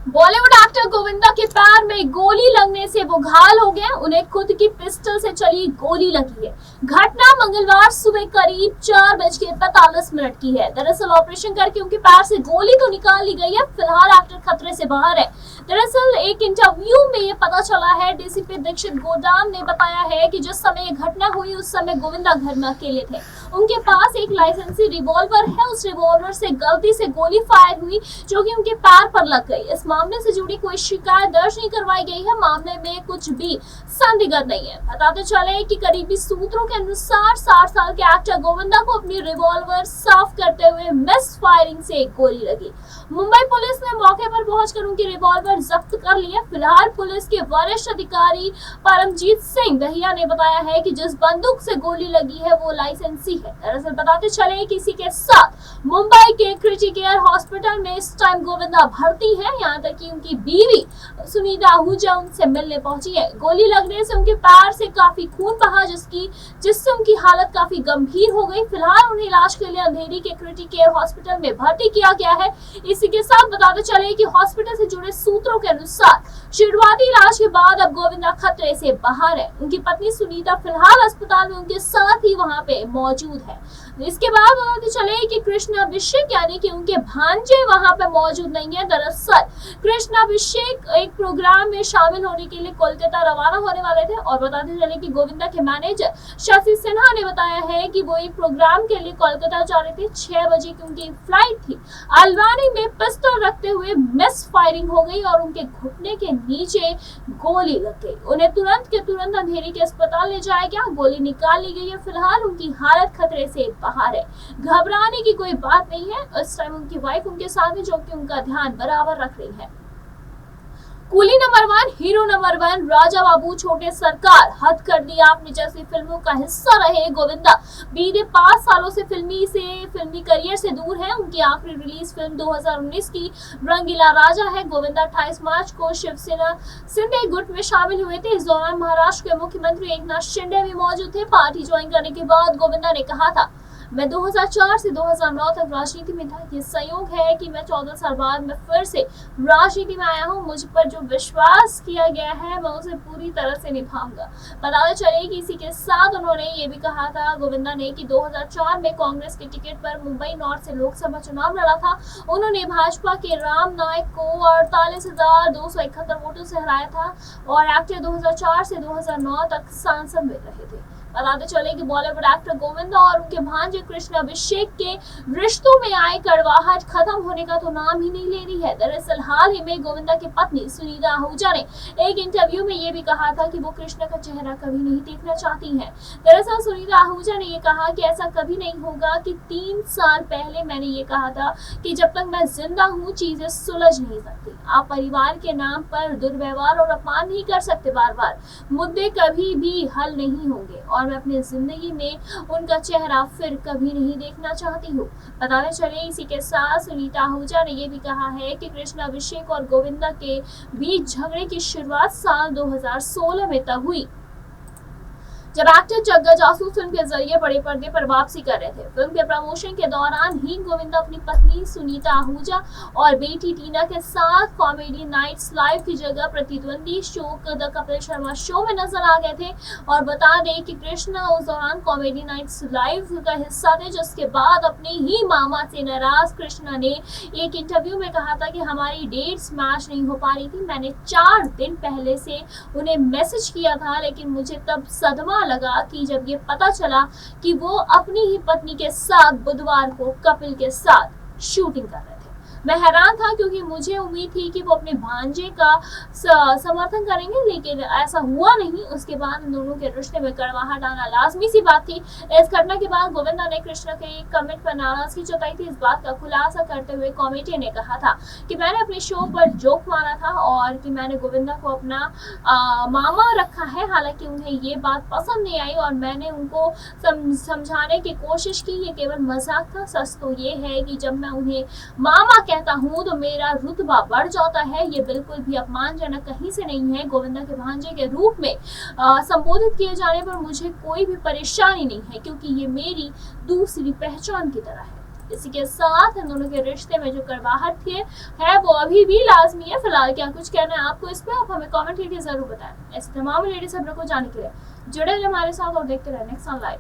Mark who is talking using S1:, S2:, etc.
S1: Bollywood actor Govinda के पैर में गोली लगने से वो घायल हो गए। उन्हें खुद की पिस्टल से चली गोली लगी है। घटना मंगलवार सुबह करीब 4:45 की है। दरअसल ऑपरेशन करके उनके पैर से गोली तो निकाल ली गई है। फिलहाल एक्टर खतरे से बाहर है। दरअसल एक इंटरव्यू में ये पता चला है, डीसीपी दीक्षित गोडाम ने बताया है कि जिस समय ये घटना हुई उस समय गोविंदा घर में अकेले थे। उनके पास एक लाइसेंसी रिवॉल्वर है। उस रिवॉल्वर से गलती से गोली फायर हुई जो कि उनके पैर पर लग गई। इस मामले से जुड़ी कोई शिकायत दर्ज नहीं करवाई गई है। मामले में कुछ भी संदिग्ध नहीं है। बताते चले कि करीबी सूत्रों के अनुसार 60 साल के एक्टर गोविंदा को अपनी रिवॉल्वर साफ करते हुए मिस फायरिंग से एक गोली लगी। मुंबई पुलिस ने मौके पर पहुंचकर उनकी रिवॉल्वर जब्त कर ली है। फिलहाल पुलिस के वरिष्ठ अधिकारी परमजीत सिंह दहिया ने बताया है कि जिस बंदूक से गोली लगी है वो लाइसेंसी है। दरअसल बताते चले कि इसी के साथ मुंबई के क्रिटिकेयर हॉस्पिटल में इस टाइम गोविंदा भर्ती है। यहाँ तक कि उनकी बीवी सुनीता आहूजा उनसे मिलने पहुंची है। गोली लगने से उनके पैर से काफी खून बहा जिससे उनकी हालत काफी गंभीर हो गई। फिलहाल उन्हें इलाज के लिए अंधेरी के क्रिटिकेयर हॉस्पिटल में भर्ती किया गया है। इसी के साथ बताते चले कि हॉस्पिटल से जुड़े सूत्रों के अनुसार शुरुआती इलाज के बाद अब गोविंदा खतरे से बाहर है। उनकी पत्नी सुनीता फिलहाल अस्पताल में उनके साथ ही वहां पे मौजूद है। इसके बाद बताते चले कि कृष्ण अभिषेक यानी कि उनके भांजे वहां पे मौजूद नहीं है। दरअसल कृष्ण अभिषेक एक प्रोग्राम में शामिल होने के लिए कोलकाता रवाना होने वाले थे। और बताते चले कि गोविंदा के मैनेजर शशि सिन्हा ने बताया है कि वो एक प्रोग्राम के लिए कोलकाता जा रहे थे। 6 बजे की उनकी फ्लाइट थी। अलवानी में पिस्टल रखते हुए मिस फायरिंग हो गई और उनके घुटने के नीचे गोली लग गई। उन्हें तुरंत के तुरंत अंधेरी के अस्पताल ले जाया गया। गोली निकाल ली गई है। फिलहाल उनकी हालत खतरे से बाहर है। घबराने की कोई बात नहीं है। इस टाइम उनकी वाइफ उनके साथ है जो कि उनका ध्यान बराबर रख रही है। Coolie number 1, hero number 1, Raja Babu, छोटे सरकार, हद कर दी आपने जैसी फिल्मों का हिस्सा रहे गोविंदा बीते 5 सालों से फिल्मी करियर से दूर है। उनकी आखिरी रिलीज फिल्म 2019 की रंगीला राजा है। गोविंदा 28 मार्च को शिवसेना शिंदे गुट में शामिल हुए थे। इस दौरान महाराष्ट्र के मुख्यमंत्री एकनाथ शिंदे भी मौजूद थे। पार्टी ज्वाइन करने के बाद गोविंदा ने कहा था, मैं 2004 से 2009 तक राजनीति में था। ये संयोग है कि मैं 14 साल बाद मैं फिर से राजनीति में आया हूँ। मुझ पर जो विश्वास किया गया है मैं उसे पूरी तरह से निभाऊंगा। बताते चले कि इसी के साथ उन्होंने ये भी कहा था गोविंदा ने कि 2004 में कांग्रेस के टिकट पर मुंबई नॉर्थ से लोकसभा चुनाव लड़ा था। उन्होंने भाजपा के राम नायक को 48,271 वोटों से हराया था और एक्टर 2004 से 2009 तक सांसद में रहे थे। बताते चले कि बॉलीवुड एक्टर गोविंदा और उनके भांजे कृष्ण अभिषेक के रिश्तों में आए कड़वाहट खत्म होने का तो नाम ही नहीं ले रही है। दरअसल हाल ही में गोविंदा की पत्नी सुनीता आहूजा ने एक इंटरव्यू में ये भी कहा था कि वो कृष्ण का चेहरा कभी नहीं देखना चाहती हैं। दरअसल सुनीता आहूजा ने ये कहा कि ऐसा कभी नहीं होगा कि 3 साल पहले मैंने ये कहा था कि जब तक मैं जिंदा हूँ चीजें सुलझ नहीं सकती। आप परिवार के नाम पर दुर्व्यवहार और अपमान नहीं कर सकते। बार बार मुद्दे कभी भी हल नहीं होंगे और मैं अपनी जिंदगी में उनका चेहरा फिर कभी नहीं देखना चाहती हूँ। बताते चले इसी के साथ सुनीता आहूजा ने यह भी कहा है कि कृष्ण अभिषेक और गोविंदा के बीच झगड़े की शुरुआत साल 2016 में तब हुई जब एक्टर जग्गा जासूस फिल्म के जरिए बड़े पर्दे पर वापसी कर रहे थे। फिल्म के प्रमोशन के दौरान ही गोविंदा अपनी पत्नी सुनीता आहूजा और बेटी टीना के साथ कॉमेडी नाइट्स लाइव की जगह प्रतिद्वंदी show the Kapil Sharma show में नजर आ गए थे। और बता दें कि कृष्णा उस दौरान कॉमेडी नाइट्स लाइव का हिस्सा थे, जिसके बाद अपने ही मामा से नाराज कृष्णा ने एक इंटरव्यू में कहा था कि हमारी डेट्स मैच नहीं हो पा रही थी। मैंने 4 दिन पहले से उन्हें मैसेज किया था, लेकिन मुझे तब सदमा लगा कि जब ये पता चला कि वो अपनी ही पत्नी के साथ बुधवार को कपिल के साथ शूटिंग कर रहे थे। मैं हैरान था क्योंकि मुझे उम्मीद थी कि वो अपने भांजे का समर्थन करेंगे, लेकिन ऐसा हुआ नहीं। उसके बाद इन दोनों के रिश्ते में कड़वाहट आना लाजमी सी बात थी। इस घटना के बाद गोविंदा ने कृष्णा के कमेंट पर नाराजगी जताई थी। इस बात का खुलासा करते हुए कॉमेडियन ने कहा था कि मैंने अपने शो पर जोक मारा था और कि मैंने गोविंदा को अपना मामा रखा है। हालांकि उन्हें ये बात पसंद नहीं आई और मैंने उनको समझाने की कोशिश की, ये केवल मजाक था। सच तो ये है कि जब मैं उन्हें मामा कहता हूँ तो मेरा रुतबा बढ़ जाता है। ये बिल्कुल भी अपमानजनक कहीं से नहीं है। गोविंदा के भांजे के रूप में संबोधित किए जाने पर मुझे कोई भी परेशानी नहीं है, क्योंकि ये मेरी दूसरी पहचान की तरह है। इसी के साथ इन दोनों के रिश्ते में जो कड़वाहट थी है वो अभी भी लाजमी है। फिलहाल क्या कुछ कहना है आपको इस पे, आप हमें कमेंट करके जरूर बताएं। ऐसे तमाम लेडीज खबरों को जानने के लिए जुड़े रहिए हमारे साथ और देखते रहे नेक्स्ट ऑन लाइव।